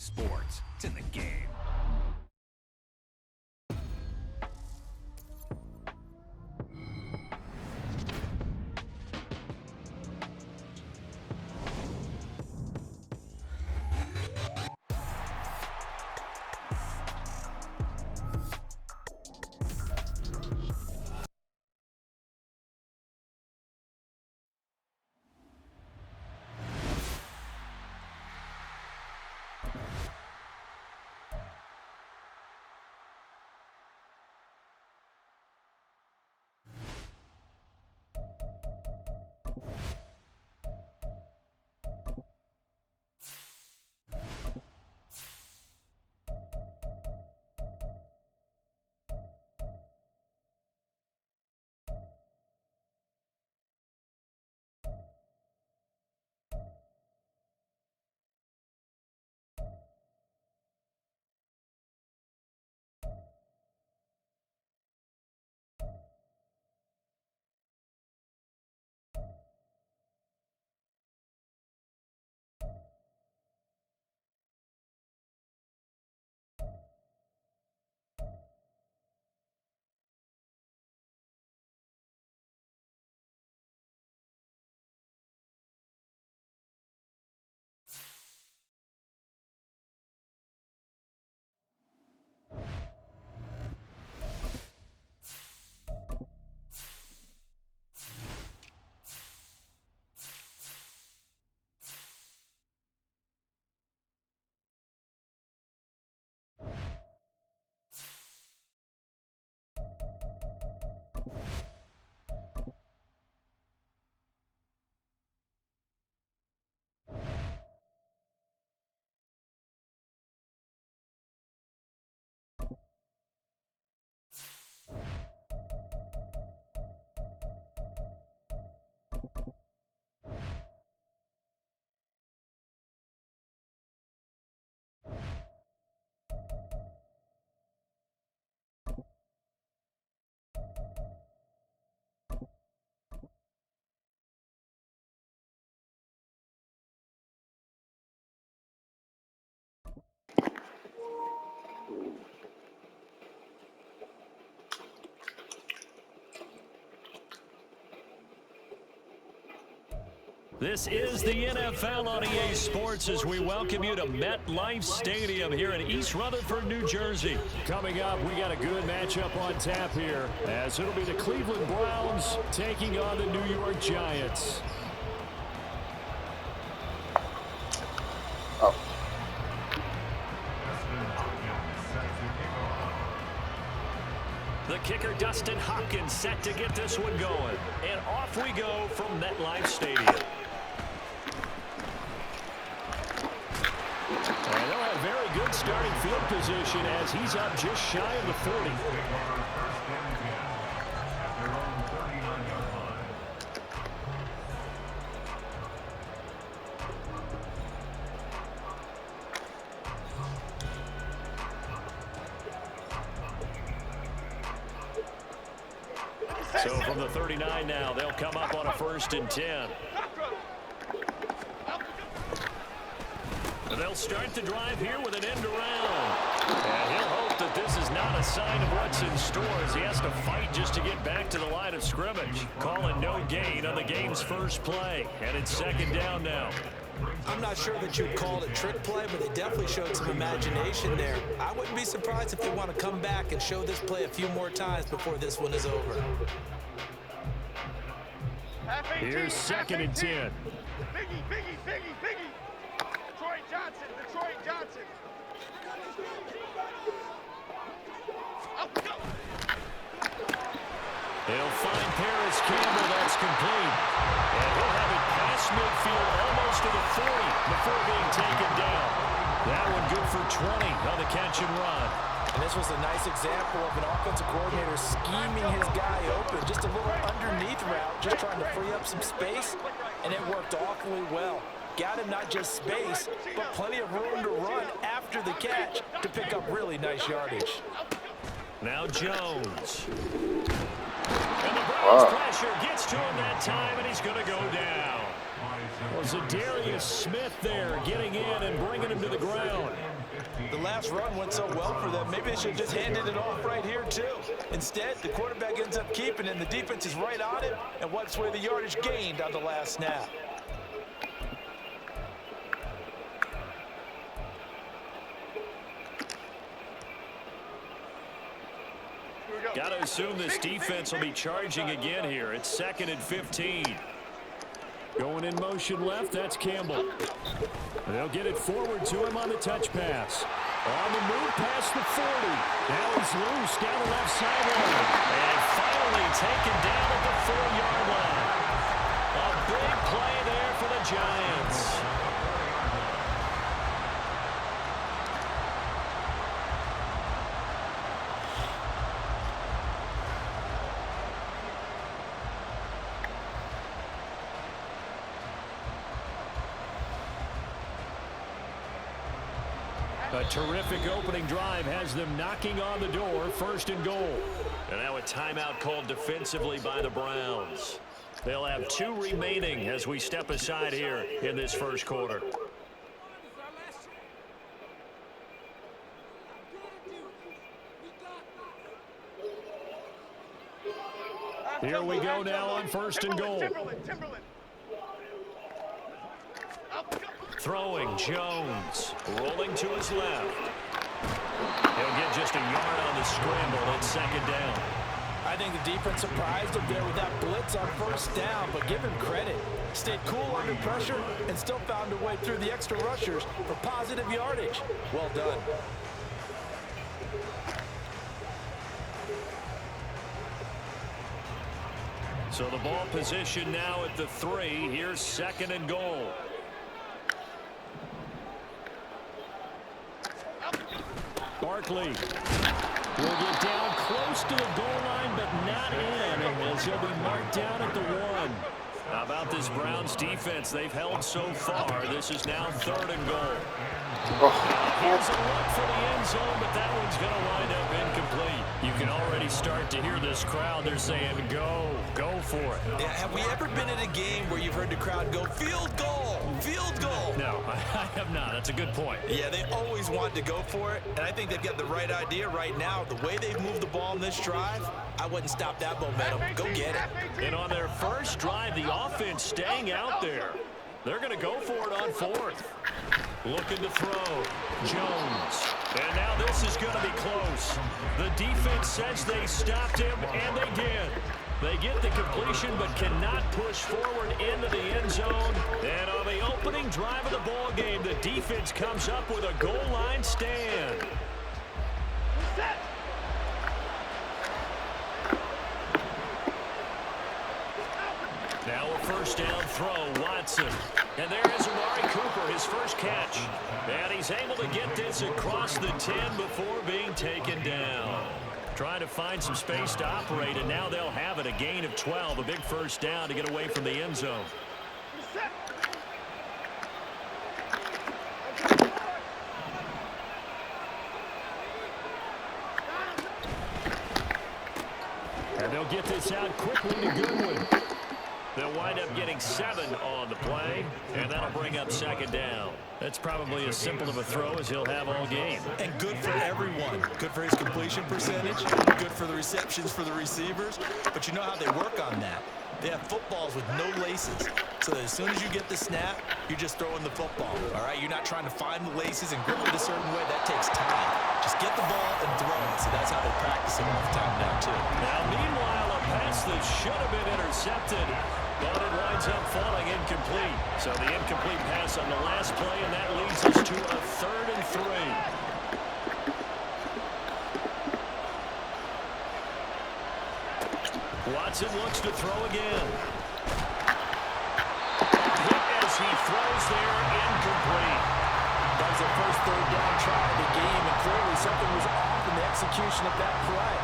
sports. It's in the game. This is the NFL on EA Sports as we welcome you to MetLife Stadium here in East Rutherford, New Jersey. Coming up, we got a good matchup on tap here as it'll be the Cleveland Browns taking on the New York Giants. The kicker, Dustin Hopkins, set to get this one going. And off we go from MetLife Stadium. And they'll have very good starting field position as he's up just shy of the 40. So from the 39 now, they'll come up on a 1st and 10. They'll start the drive here with an end around. And he'll hope that this is not a sign of what's in store as he has to fight just to get back to the line of scrimmage. Calling no gain on the game's first play. And it's 2nd down now. I'm not sure that you'd call it a trick play, but they definitely showed some imagination there. I wouldn't be surprised if they want to come back and show this play a few more times before this one is over. Here's 2nd and 10. Biggie. Detroit Johnson. He'll find Paris Campbell. That's complete. And he'll have it past midfield almost to the 40 before being taken down. That one good for 20 on the catch and run. And this was a nice example of an offensive coordinator scheming his guy open. Just a little underneath route, just trying to free up some space, and it worked awfully well. Got him not just space, but plenty of room to run after the catch to pick up really nice yardage. Now Jones. And the Browns pressure gets to him that time, and he's going to go down. Was it Darius Smith there getting in and bringing him to the ground? The last run went so well for them, maybe they should have just handed it off right here, too. Instead, the quarterback ends up keeping it, and the defense is right on it and wipes away the yardage gained on the last snap. Got to assume this defense will be charging again here. It's 2nd and 15. Going in motion left, that's Campbell. They'll get it forward to him on the touch pass. On the move past the 40. Now he's loose down the left sideline. And finally taken down at the 4-yard line. A big play there for the Giants. A terrific opening drive has them knocking on the door, 1st and goal. And now a timeout called defensively by the Browns. They'll have 2 remaining as we step aside here in this first quarter. Here we go now on 1st and goal. Throwing, Jones, rolling to his left. He'll get just a yard on the scramble. It's 2nd down. I think the defense surprised him there with that blitz on 1st down, but give him credit. Stayed cool under pressure and still found a way through the extra rushers for positive yardage. Well done. So the ball position now at the 3. Here's 2nd and goal. Barkley will get down close to the goal line, but not in, as he'll be marked down at the 1. How about this Browns defense? They've held so far. This is now 3rd and goal. Here's a look for the end zone, but that one's going to wind up incomplete. You can already start to hear this crowd. They're saying, go for it. Yeah, have we ever been in a game where you've heard the crowd go, field goal, field goal? No, I have not. That's a good point. Yeah, they always want to go for it, and I think they've got the right idea right now. The way they've moved the ball in this drive, I wouldn't stop that momentum. Go get it. And on their first drive, the offense staying out there. They're going to go for it on 4th. Looking to throw. Jones. And now this is going to be close. The defense says they stopped him, and they did. They get the completion but cannot push forward into the end zone. And on the opening drive of the ball game, the defense comes up with a goal line stand. Now a 1st down throw, Watson. And there is Amari Cooper, his first catch. And he's able to get this across the 10 before being taken down. Trying to find some space to operate, and now they'll have it. A gain of 12, a big 1st down to get away from the end zone. And they'll get this out quickly to Goodwin. They'll wind up getting 7 on the play, and that'll bring up 2nd down. That's probably as simple of a throw as he'll have all game. And good for everyone. Good for his completion percentage. Good for the receptions for the receivers. But you know how they work on that. They have footballs with no laces. So that as soon as you get the snap, you're just throwing the football. All right? You're not trying to find the laces and grip it a certain way. That takes time. Just get the ball and throw it. So that's how they practice it all the time now, too. Now, meanwhile, a pass that should have been intercepted, but it winds up falling incomplete. So the incomplete pass on the last play, and that leads us to a 3rd and 3. Watson looks to throw again. Hit as he throws there, incomplete. That was the first 3rd down try of the game, and clearly something was off in the execution of that play.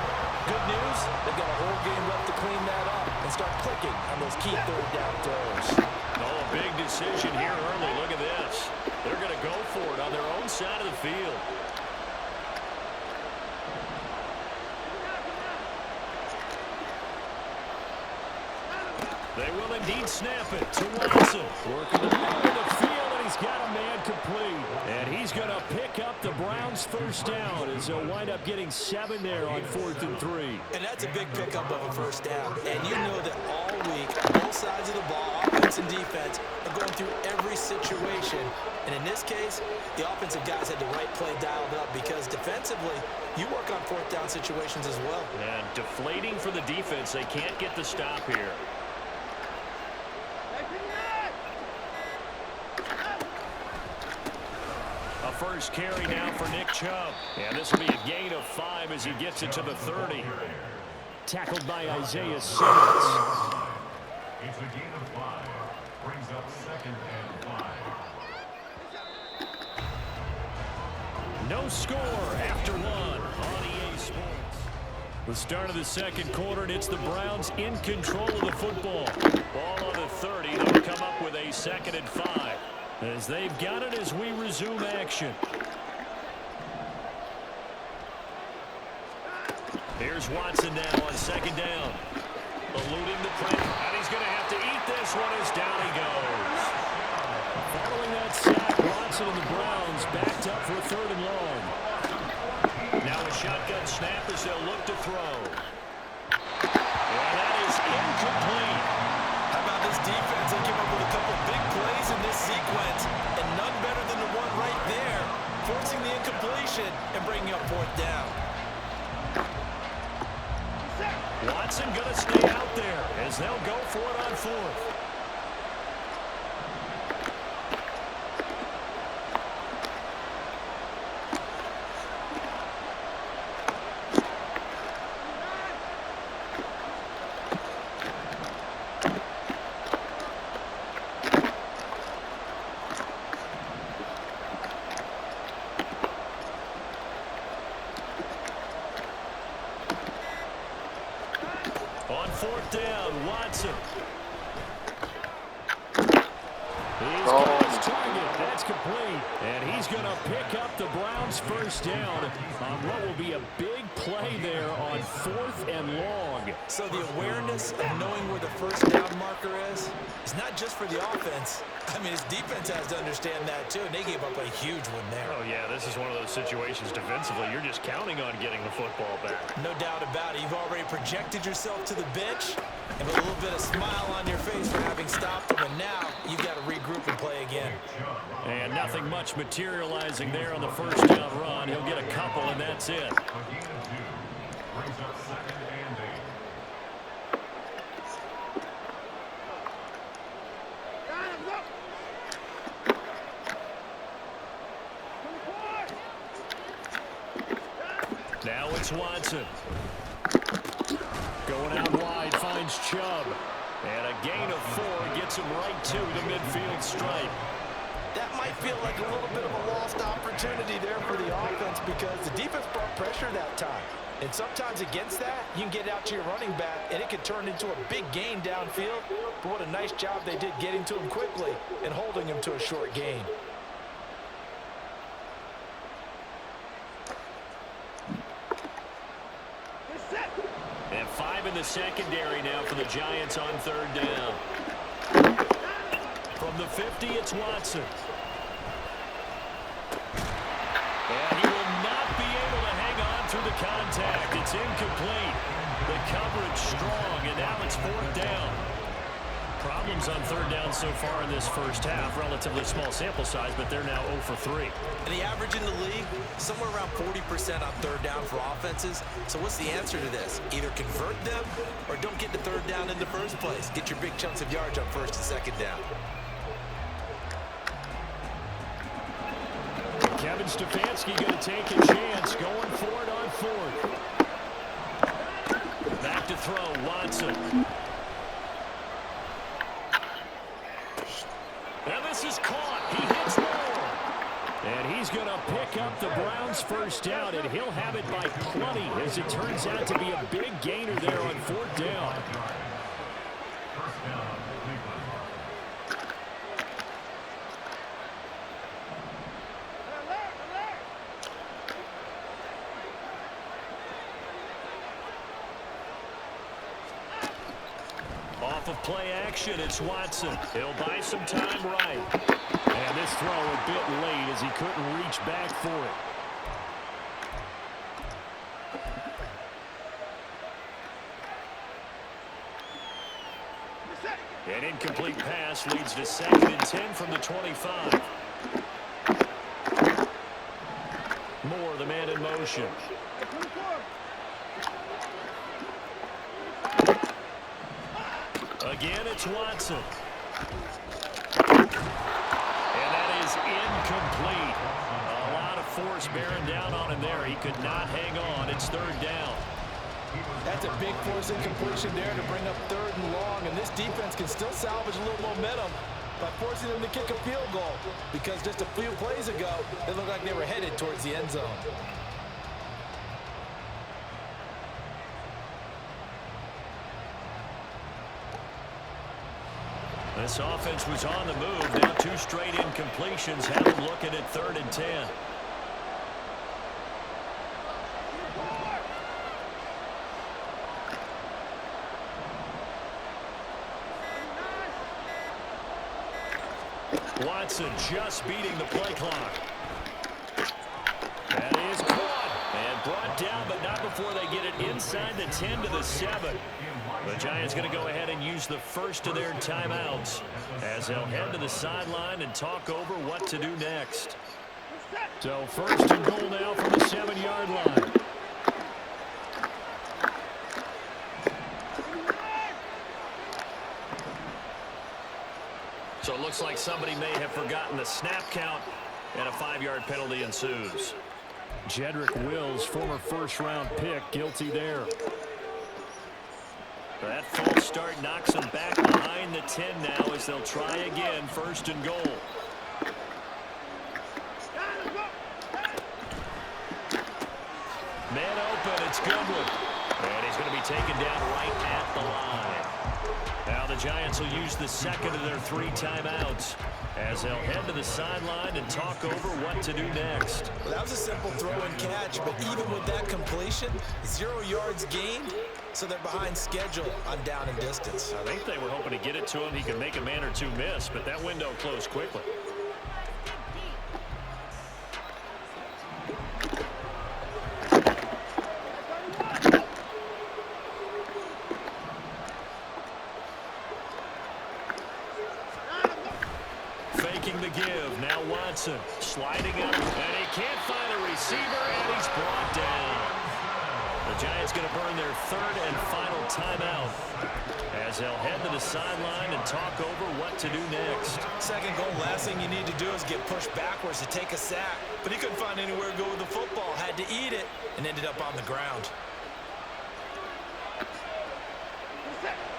Good news, they've got a whole game left to clean that up and start clicking on those key 3rd down throws. Oh, a big decision here early. Look at this. They're going to go for it on their own side of the field. They will indeed snap it to Watson. Working the middle of the field, and he's got a man complete. And he's going to pick up the Browns' first down as they'll wind up getting 7 there on 4th and 3. And that's a big pickup of a first down. And you know that all week, both sides of the ball, offense and defense, are going through every situation. And in this case, the offensive guys had the right play dialed up because defensively, you work on 4th down situations as well. And deflating for the defense. They can't get the stop here. A first carry now for Nick Chubb. And this will be a gain of 5 as he gets it to the 30. Tackled by Isaiah Simmons. It's a gain of 5. Brings up 2nd and 5. No score after 1 on EA Sports. The start of the second quarter, and it's the Browns in control of the football. Ball on the 30. They'll come up with a 2nd and 5. As they've got it as we resume action. Here's Watson now on 2nd down. Eluding the pressure. And he's going to have to eat this one as down he goes. Following that sack, Watson and the Browns backed up for a 3rd and long. Now a shotgun snap as they'll look to throw. And that is incomplete. How about this defense? They came up with a couple big plays in this sequence, and none better than the one right there, forcing the incompletion and bringing up 4th down. Watson going to stay out there as they'll go for it on 4th. On 4th down, Watson. He's got his target. That's complete. And he's going to pick up the Browns' first down on what will be a big play there on 4th and long. So the awareness of knowing where the first down marker is not just for the offense. I mean, his defense has to understand that, too, and they gave up a huge one there. Oh, yeah, this is one of those situations defensively. You're just counting on getting the football back. No doubt about it. You've already projected yourself to the bench and with a little bit of smile on your face for having stopped them, and now you've got to regroup and play again. And nothing much materializing there on the first down run. He'll get a couple, and that's it. A gain of 2. Brings up 2nd and 8. Now it's Watson. Going out wide, finds Chubb. And a gain of 4 gets him right to the midfield stripe. That might feel like a little bit of a lost opportunity there for the offense because the defense brought pressure that time. And sometimes against that, you can get out to your running back, and it can turn into a big gain downfield. But what a nice job they did getting to him quickly and holding him to a short gain. And 5 in the secondary now for the Giants on 3rd down. From the 50, it's Watson. And he will not be able to hang on through the contact. It's incomplete. The coverage strong, and now it's 4th down. Problems on 3rd down so far in this first half. Relatively small sample size, but they're now 0 for 3. And the average in the league, somewhere around 40% on 3rd down for offenses. So what's the answer to this? Either convert them or don't get the 3rd down in the first place. Get your big chunks of yards on 1st and 2nd down. Kevin Stefanski going to take a chance, going for it on 4th. Back to throw, Watson. And this is caught. He hits more. And he's going to pick up the Browns' first down, and he'll have it by plenty, as it turns out to be a big gainer there on 4th down. First down, Cleveland. Off of play action. It's Watson. He'll buy some time right. And this throw a bit late as he couldn't reach back for it. An incomplete pass leads to 2nd and 10 from the 25. Moore, the man in motion. Again, it's Watson. And that is incomplete. A lot of force bearing down on him there. He could not hang on. It's 3rd down. That's a big force incompletion there to bring up 3rd and long, and this defense can still salvage a little momentum by forcing them to kick a field goal, because just a few plays ago, they looked like they were headed towards the end zone. This offense was on the move. Now 2 straight incompletions have them looking at 3rd and 10. Watson just beating the play clock. That is caught and brought down, but not before they get it inside the 10 to the 7. The Giants going to go ahead and use the first of their timeouts as they'll head to the sideline and talk over what to do next. So 1st and goal now from the 7-yard line. So it looks like somebody may have forgotten the snap count, and a 5-yard penalty ensues. Jedrick Wills, former 1st-round pick, guilty there. That false start knocks them back behind the 10 now as they'll try again, 1st and goal. Man open, it's Goodwin. And he's going to be taken down right at the line. Now the Giants will use the 2nd of their 3 timeouts as they'll head to the sideline and talk over what to do next. Well, that was a simple throw and catch, but even with that completion, 0 yards gained, so they're behind schedule on down and distance. I think they were hoping to get it to him. He could make a man or 2 miss, but that window closed quickly. Faking the give. Now Watson sliding up, and he can't find a receiver, and he's brought down. The Giants going to burn their 3rd and final timeout as they'll head to the sideline and talk over what to do next. 2nd goal, last thing you need to do is get pushed backwards to take a sack. But he couldn't find anywhere to go with the football, had to eat it, and ended up on the ground.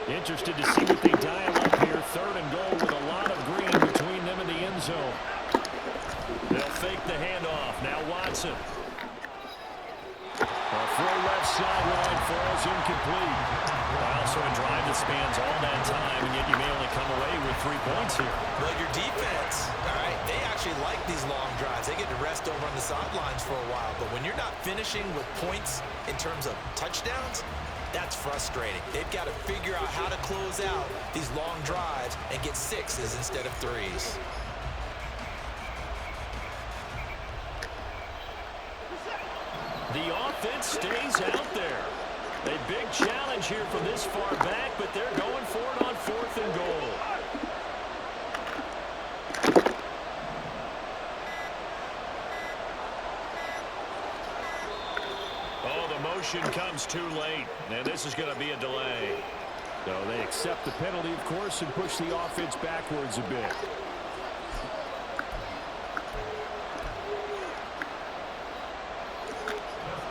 Interested to see what they dial up here. 3rd and goal with a lot of green between them and the end zone. They'll fake the handoff. Now Watson. A throw left sideline falls incomplete. Well, so a drive that spans all that time, and yet you may only come away with 3 points here. Well, your defense, all right, they actually like these long drives. They get to rest over on the sidelines for a while. But when you're not finishing with points in terms of touchdowns, that's frustrating. They've got to figure out how to close out these long drives and get 6s instead of 3s. The offense stays out there. A big challenge here from this far back, but they're going for it on 4th and goal. Oh, the motion comes too late, and this is going to be a delay. So they accept the penalty, of course, and push the offense backwards a bit.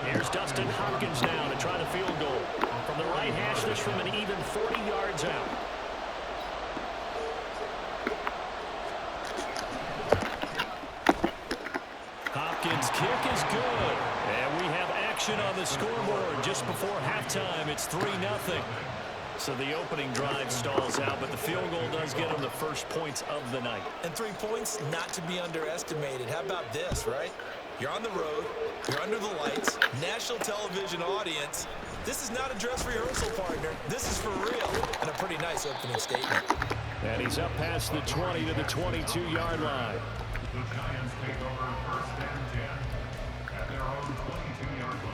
Here's Dustin Hopkins now to try the field goal. From the right hash, this from an even 40 yards out. Hopkins' kick is good. And we have action on the scoreboard just before halftime. It's 3-0. So the opening drive stalls out, but the field goal does get them the first points of the night. And 3 points, not to be underestimated. How about this, right? You're on the road. You're under the lights. National television audience. This is not a dress rehearsal, partner. This is for real. And a pretty nice opening statement. And he's up past the 20 to the 22-yard line. The Giants take over first and 10 at their own 22-yard line.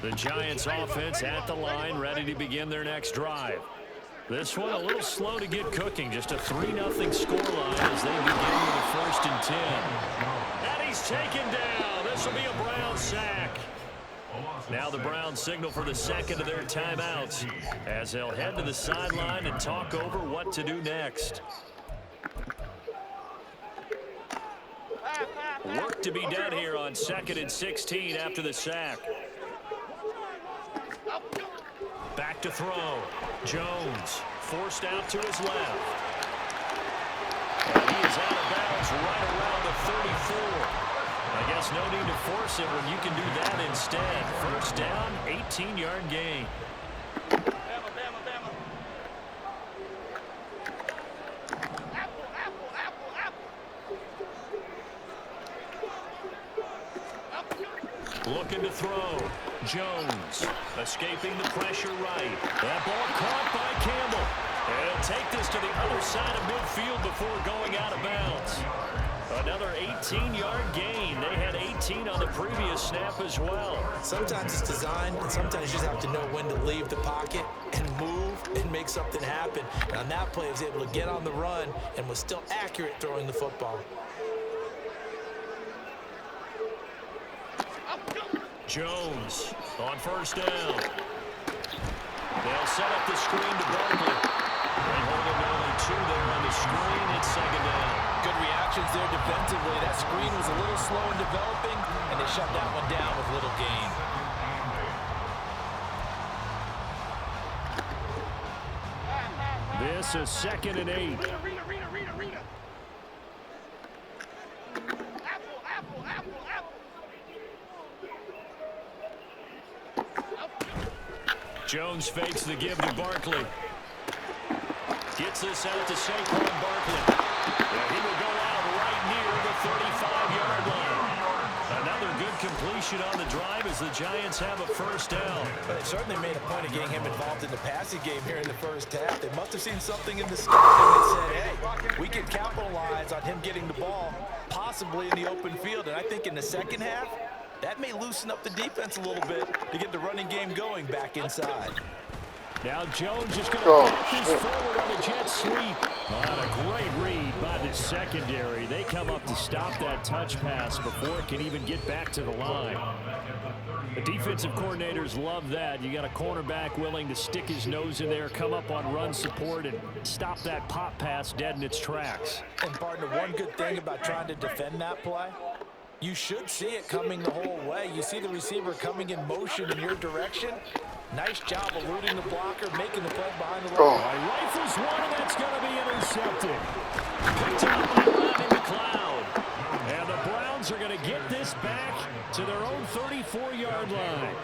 The Giants offense at the line, ready to begin their next drive. This one a little slow to get cooking. Just a 3-0 scoreline as they begin with a 1st and 10. And he's taken down. This will be a Brown sack. Now the Browns signal for the second of their timeouts as they'll head to the sideline and talk over what to do next. Work to be done here on 2nd and 16 after the sack. Back to throw. Jones forced out to his left. And he is out of bounds right around the 34. I guess no need to force it when you can do that instead. First down, 18-yard gain. Looking to throw. Jones escaping the pressure right. That ball caught by Campbell. And he'll take this to the other side of midfield before going out of bounds. Another 18-yard gain. They had 18 on the previous snap as well. Sometimes it's designed, and sometimes you just have to know when to leave the pocket and move and make something happen. And on that play, he was able to get on the run and was still accurate throwing the football. Jones on first down. They'll set up the screen to Barkley. They hold him to only 2 there on the screen. It's 2nd down. Good reactions there defensively. That screen was a little slow in developing, and they shut that one down with little gain. This is 2nd and 8. Jones fakes the give to Barkley. Gets this out to Saquon Barkley. Yeah, he will go out right near the 35-yard line. Another good completion on the drive as the Giants have a first down. But they certainly made a point of getting him involved in the passing game here in the first half. They must have seen something in the sky and they said, hey, we can capitalize on him getting the ball possibly in the open field. And I think in the second half, that may loosen up the defense a little bit to get the running game going back inside. Now Jones just going to put this forward on a jet sweep. What a great read by the secondary. They come up to stop that touch pass before it can even get back to the line. The defensive coordinators love that. You got a cornerback willing to stick his nose in there, come up on run support, and stop that pop pass dead in its tracks. And partner, one good thing about trying to defend that play, you should see it coming the whole way. You see the receiver coming in motion in your direction. Nice job eluding the blocker, making the play behind the line. Rifles one, and that's going to be intercepted. Picked up by Rodney McLeod. And the Browns are going to get this back to their own 34-yard line.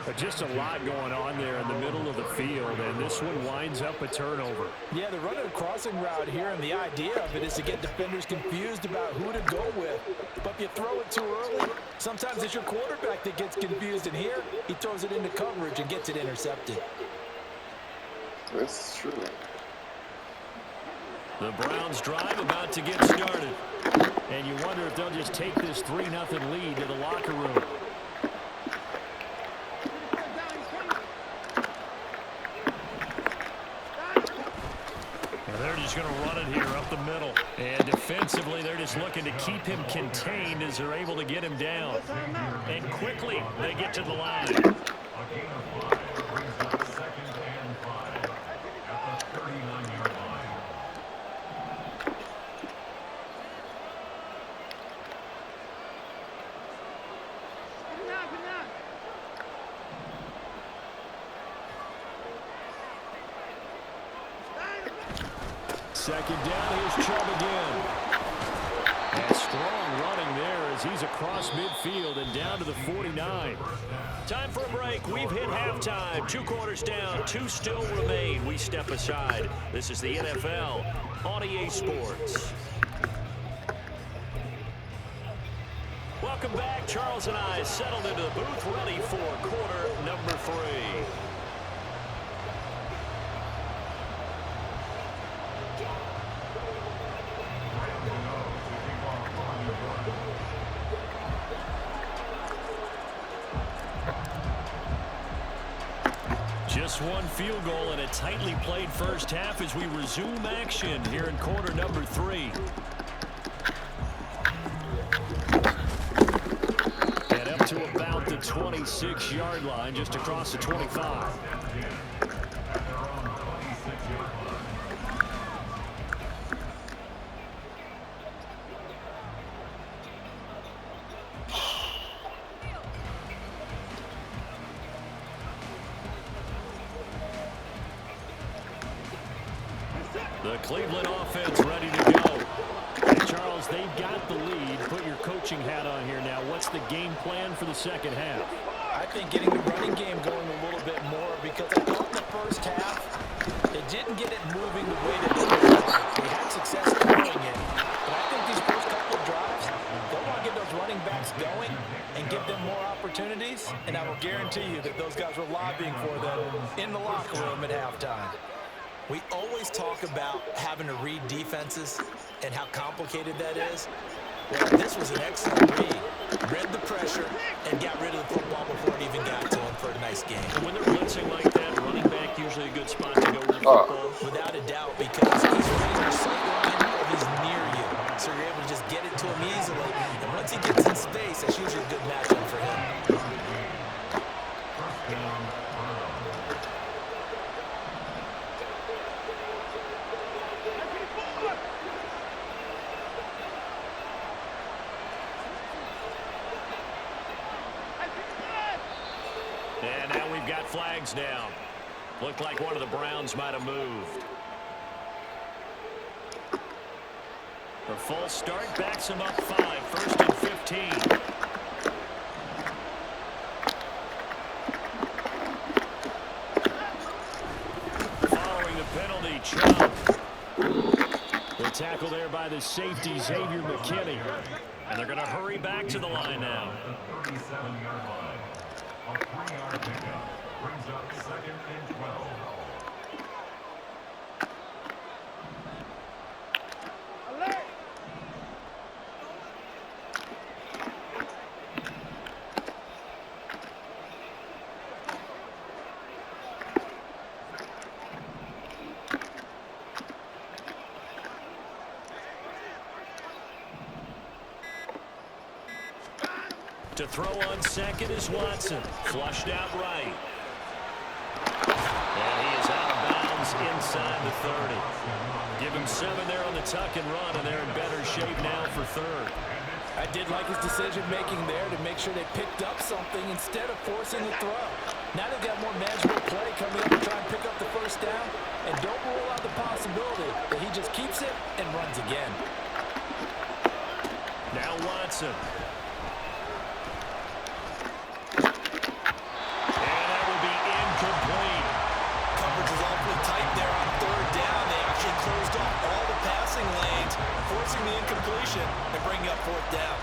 But just a lot going on there in the middle of the field, and this one winds up a turnover. Yeah, they're running a crossing route here, and the idea of it is to get defenders confused about who to go with. But if you throw it too early, sometimes it's your quarterback that gets confused, and here he throws it into coverage and gets it intercepted. That's true. The Browns drive about to get started. And you wonder if they'll just take this 3-0 lead to the locker room. They're just going to run it here up the middle. And defensively, they're just looking to keep him contained as they're able to get him down. And quickly, they get to the line. A gain of 5 brings up 2nd and 5 at the 39-yard line. Second down, here's Chubb again. And strong running there as he's across midfield and down to the 49. Time for a break. We've hit halftime. 2 quarters down, 2 still remain. We step aside. This is the NFL on EA Sports. Welcome back. Charles and I settled into the booth, ready for quarter number 3. Just one field goal and a tightly played first half as we resume action here in quarter number 3. And up to about the 26-yard line, just across the 25. The Cleveland offense ready to go. And Charles, they've got the lead. Put your coaching hat on here now. What's the game plan for the second half? I think getting the running game going a little bit more, because I thought in the first half they didn't get it moving the way that they would like. They had success throwing it. But I think these first couple of drives, they want to get those running backs going and give them more opportunities. And I will guarantee you that those guys were lobbying for them in the locker room at halftime. We always talk about having to read defenses and how complicated that is. Well, this was an excellent read. Read the pressure and got rid of the football before it even got to him for a nice game. And when they're blitzing like that, running back usually a good spot to go with the football. Without a doubt, because he's reading your sight line or he's near you. So you're able to just get it to him easily. And once he gets in space, that's usually a good matchup for him. And now we've got flags down. Looked like one of the Browns might have moved. The false start backs him up 5, 1st and 15. Following the penalty, Chubb. The tackle there by the safety, Xavier McKinney. And they're going to hurry back to the line now. 37-yard line. A 3-yard pickup brings up 2nd and 12. To throw on second is Watson. Flushed out right. And he is out of bounds inside the 30. Give him 7 there on the tuck and run, and they're in better shape now for 3rd. I did like his decision-making there to make sure they picked up something instead of forcing the throw. Now they've got more manageable play coming up to try and pick up the first down. And don't rule out the possibility that he just keeps it and runs again. Now Watson. Forcing the incompletion and bringing up 4th down.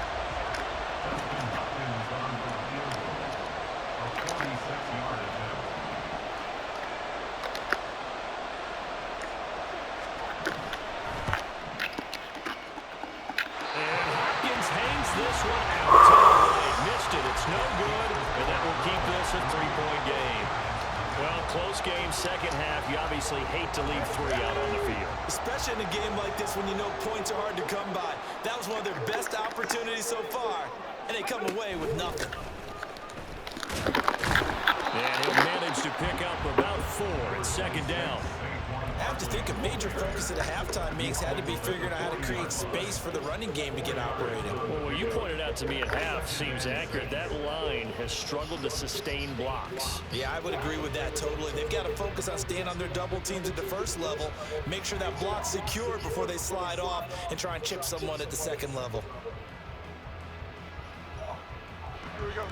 And Hopkins hangs this one out to the right. Missed it. It's no good, and that will keep this a 3-point game. Well, close game, second half. You obviously hate to leave 3 out on the field. Especially in a game like this when you know points are hard to come by. That was one of their best opportunities so far, and they come away with nothing. And he'll manage to pick up about 4 at 2nd down. I have to think a major focus at a halftime mix had to be figuring out how to create space for the running game to get operating. Well, what you pointed out to me at half seems accurate. That line has struggled to sustain blocks. Yeah, I would agree with that totally. They've got to focus on staying on their double teams at the first level, make sure that block's secured before they slide off and try and chip someone at the second level.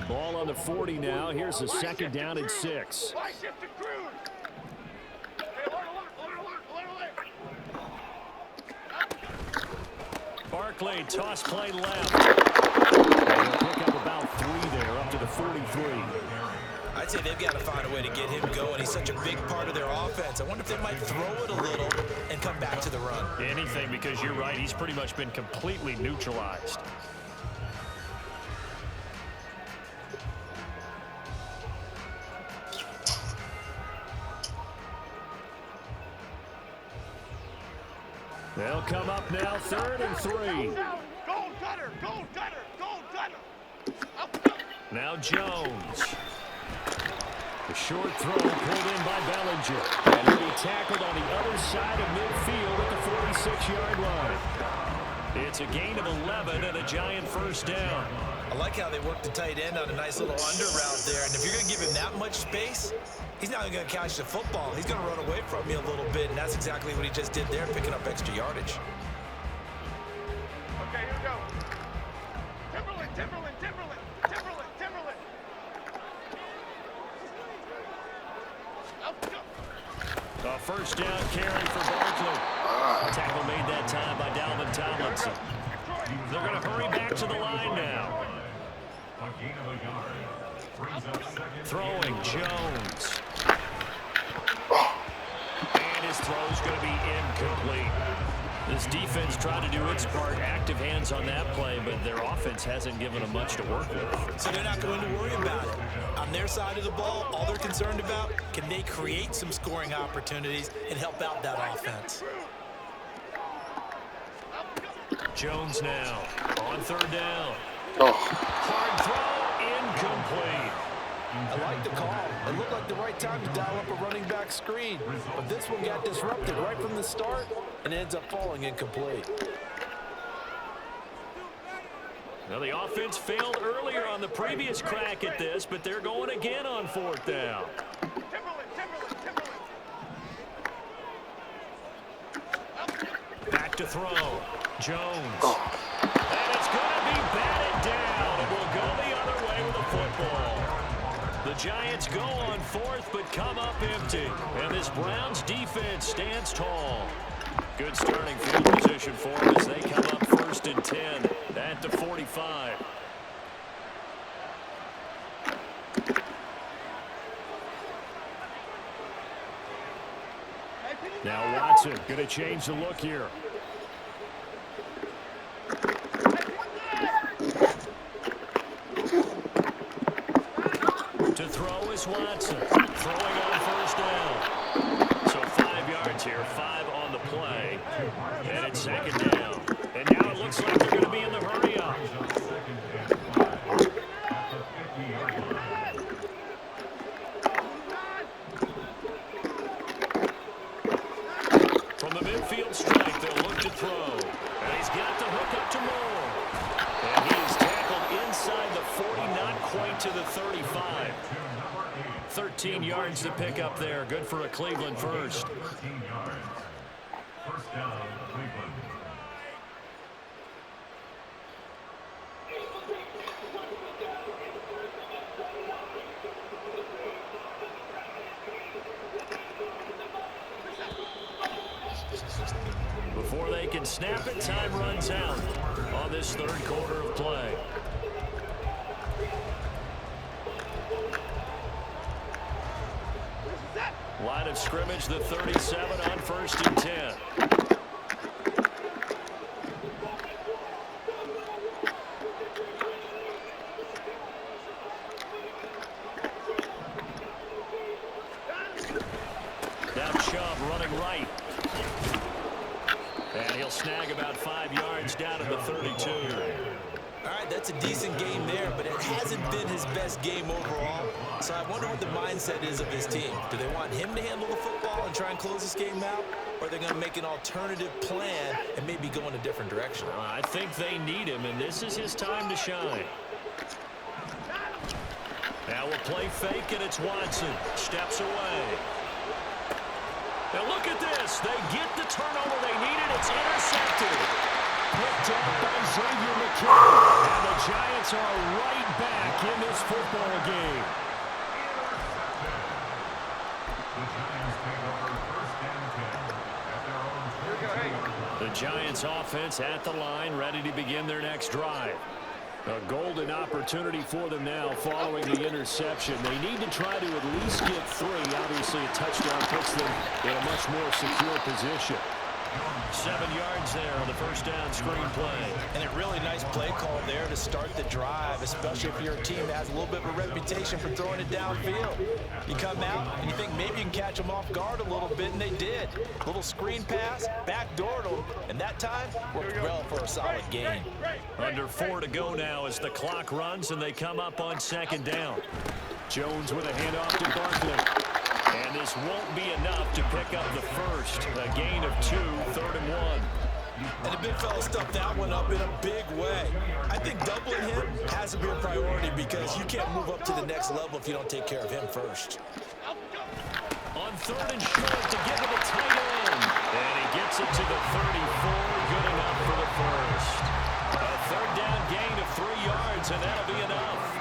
Ball on the 40 now. Here's a second down and 6. Barkley, toss play left. They'll pick up about 3 there, up to the 43. I'd say they've got to find a way to get him going. He's such a big part of their offense. I wonder if they might throw it a little and come back to the run. Anything, because you're right. He's pretty much been completely neutralized. They'll come up now, 3rd and 3. Gold cutter, gold cutter, gold cutter. Now Jones. The short throw pulled in by Bellinger. And he'll be tackled on the other side of midfield at the 46-yard line. It's a gain of 11 and a Giant first down. I like how they work the tight end on a nice little under route there. And if you're going to give him that much space, he's not even going to catch the football. He's going to run away from you a little bit, and that's exactly what he just did there, picking up extra yardage. Okay, here we go. Timberland, Timberland, Timberland, Timberland, Timberland. A first down carry for Barkley. Tackle made that time by Dalvin Tomlinson. They're going to hurry back to the line now. Throwing Jones. And his throw's going to be incomplete. This defense tried to do its part, active hands on that play, but their offense hasn't given them much to work with. So they're not going to worry about it. On their side of the ball, all they're concerned about, can they create some scoring opportunities and help out that offense? Jones now on 3rd down. Hard throw, incomplete. I like the call. It looked like the right time to dial up a running back screen. But this one got disrupted right from the start and ends up falling incomplete. Now the offense failed earlier on the previous crack at this, but they're going again on 4th down. Timberland, Timberland, Timberland. Back to throw. Jones. And it's going to be batted down. It will go the other way with the football. The Giants go on 4th, but come up empty. And this Browns defense stands tall. Good starting field position for them as they come up 1st and 10 at the 45. Now Watson going to change the look here. To throw is Watson. Throwing on 1st down. So 5 yards here, 5 on the play. And it's 2nd down. And now it looks like they're going to be in the hurry up. From the midfield strike, they'll look to throw. And he's got the hook up to Moore. And he is tackled inside the 40, not quite to the 35. 13 yards to pick up there. Good for a Cleveland first. 13 yards. First down, Cleveland. Before they can snap it, time runs out on this 3rd quarter of play. Line of scrimmage, the 37 on 1st and 10. Now Chubb running right. And he'll snag about 5 yards down at the 32. All right, that's a decent game there, but it hasn't been his best game overall. So I wonder what the mindset is of his team. Do they want him to handle the football and try and close this game out? Or are they going to make an alternative plan and maybe go in a different direction? I think they need him, and this is his time to shine. Now we'll play fake, and it's Watson. Steps away. Now look at this. They get the turnover they needed. It's intercepted. Picked up by Xavier McKinney. And the Giants are right back in this football game. The Giants take over first and 10 at their own 22. The Giants offense at the line, ready to begin their next drive. A golden opportunity for them now following the interception. They need to try to at least get 3. Obviously, a touchdown puts them in a much more secure position. 7 yards there on the first down screen play. And a really nice play call there to start the drive, especially if you're a team that has a little bit of a reputation for throwing it downfield. You come out and you think maybe you can catch them off guard a little bit, and they did. Little screen pass, backdoored them, and that time worked well for a solid gain. Under 4 to go now as the clock runs and they come up on second down. Jones with a handoff to Barkley. And this won't be enough to pick up the first. A gain of 2, 3rd and 1. And the big fella stuffed that one up in a big way. I think doubling him has to be a priority because you can't move up to the next level if you don't take care of him first. On 3rd and short to get to the tight end. And he gets it to the 34. Good enough for the first. A 3rd down gain of 3 yards, and that'll be enough.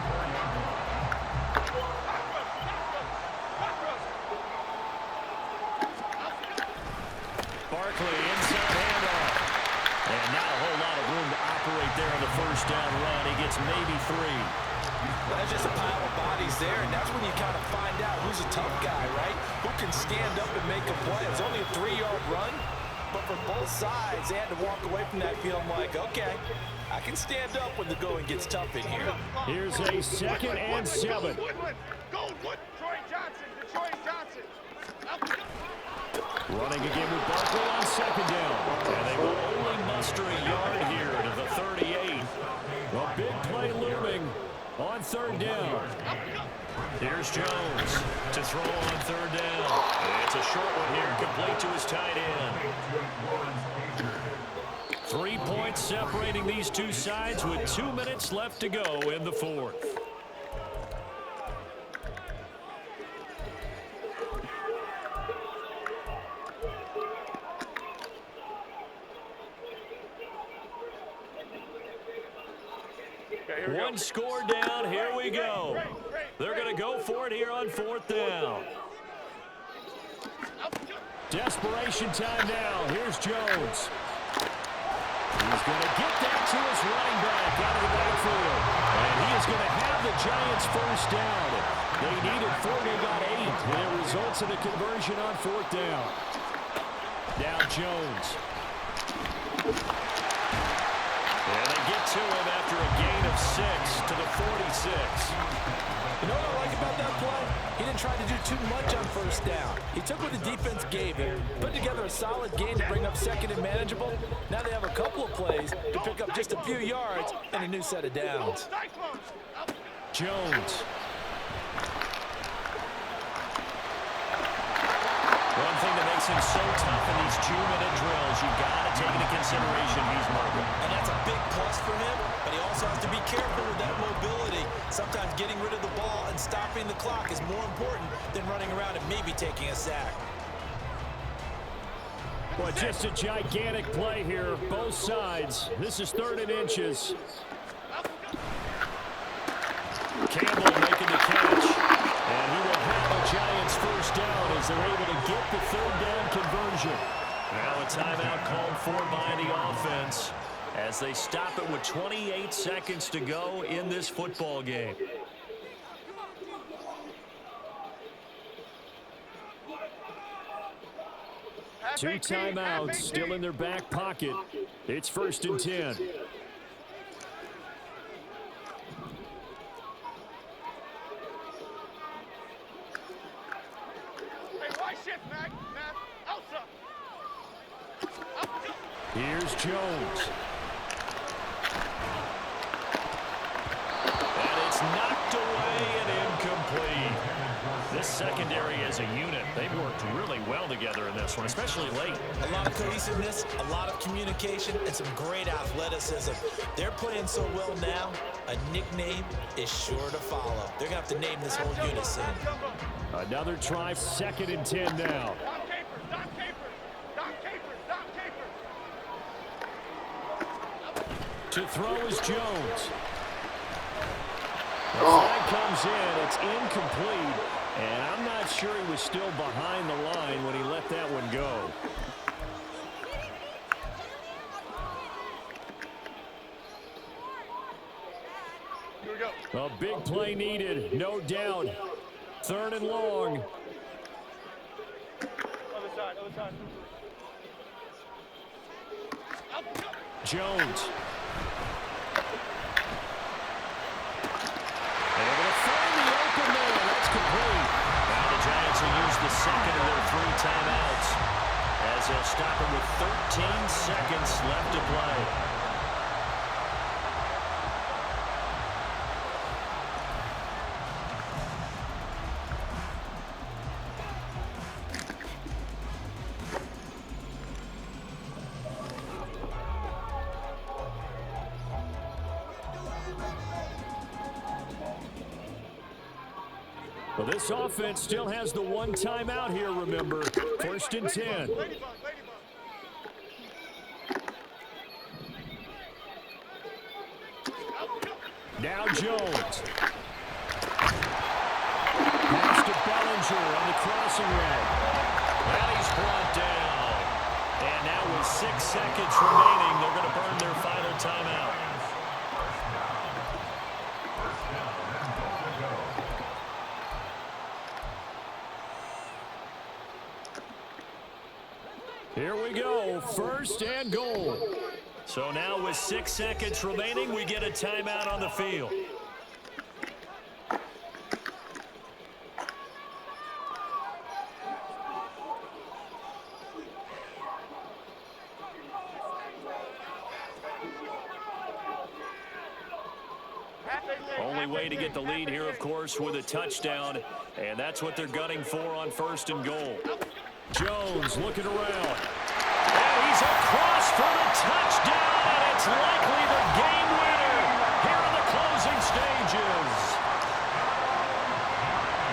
Barkley inside handoff. And not a whole lot of room to operate there on the first down run. He gets maybe 3. That's just a pile of bodies there, and that's when you kind of find out who's a tough guy, right? Who can stand up and make a play. It was only a 3-yard run, but for both sides, they had to walk away from that feeling like, okay, I can stand up when the going gets tough in here. Here's a 2nd and 7. Goldwood, Troy Johnson, Detroit Johnson. Running again with Barkley on second down. And they will only muster a yard here to the 38. A big play looming on 3rd down. Here's Jones to throw on 3rd down. It's a short one here, complete to his tight end. 3 points separating these two sides with 2 minutes left to go in the 4th. One score down. Here we go. They're going to go for it here on 4th down. Desperation time now. Here's Jones. He's going to get that to his running back out of the backfield. And he is going to have the Giants first down. They needed 4, they got 8. And it results in a conversion on 4th down. Now Jones. And they get to him after a gain of 6 to the 46. You know what I like about that play? He didn't try to do too much on first down. He took what the defense gave him, put together a solid gain to bring up 2nd and manageable. Now they have a couple of plays to pick up just a few yards and a new set of downs. Jones. One thing that makes him so tough in these 2-minute drills, you got to take into consideration he's mobile. And that's a big plus for him, but he also has to be careful with that mobility. Sometimes getting rid of the ball and stopping the clock is more important than running around and maybe taking a sack. Well, just a gigantic play here, both sides. This is 3rd and inches. Campbell making the catch. And he will have the Giants first down as they're able to get the 3rd down conversion. Now a timeout called for by the offense as they stop it with 28 seconds to go in this football game. Two timeouts still in their back pocket. It's 1st and 10. Here's Jones. And it's knocked away and incomplete. This secondary as a unit, they've worked really well together in this one, especially late. A lot of cohesiveness, a lot of communication, and some great athleticism. They're playing so well now, a nickname is sure to follow. They're going to have to name this whole unit soon. Another try, 2nd and 10 now. To throw is Jones. The flag comes in. It's incomplete. And I'm not sure he was still behind the line when he let that one go. Here we go. A big play needed, no doubt. 3rd and long. Other side, other side. Jones. And they're going to find the open man. That's complete. Now the Giants will use the second of their 3 timeouts as they'll stop it with 13 seconds left to play. Well, this offense still has the 1 timeout here, remember. 1st and 10. Now Jones. Pass to Bellinger on the crossing route. Well, he's brought down. And now with 6 seconds remaining, they're going to burn their final timeout. Here we go, 1st and goal. So now with 6 seconds remaining, we get a timeout on the field. Only way to get the lead here, of course, with a touchdown, and that's what they're gunning for on 1st and goal. Jones looking around. And he's across for the touchdown, and it's likely the game winner here in the closing stages.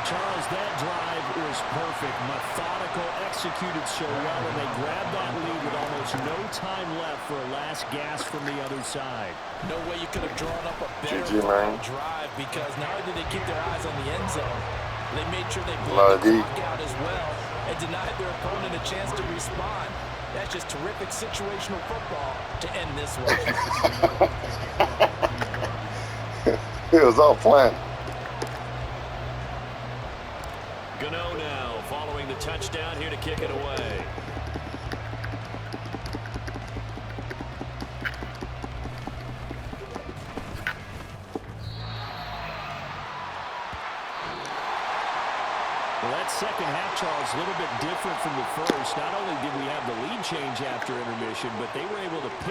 Charles, that drive was perfect. Methodical, executed so well, and they grabbed that lead with almost no time left for a last gasp from the other side. No way you could have drawn up a better drive, because not only did they keep their eyes on the end zone, they made sure they blew the clock out as well and denied their opponent a chance to respond. That's just terrific situational football to end this one. It was all planned. Gano now following the touchdown here to kick it away. Well, that second half, Charles, a little bit different from the first. Not only did we have the lead change after intermission, but they were able to pick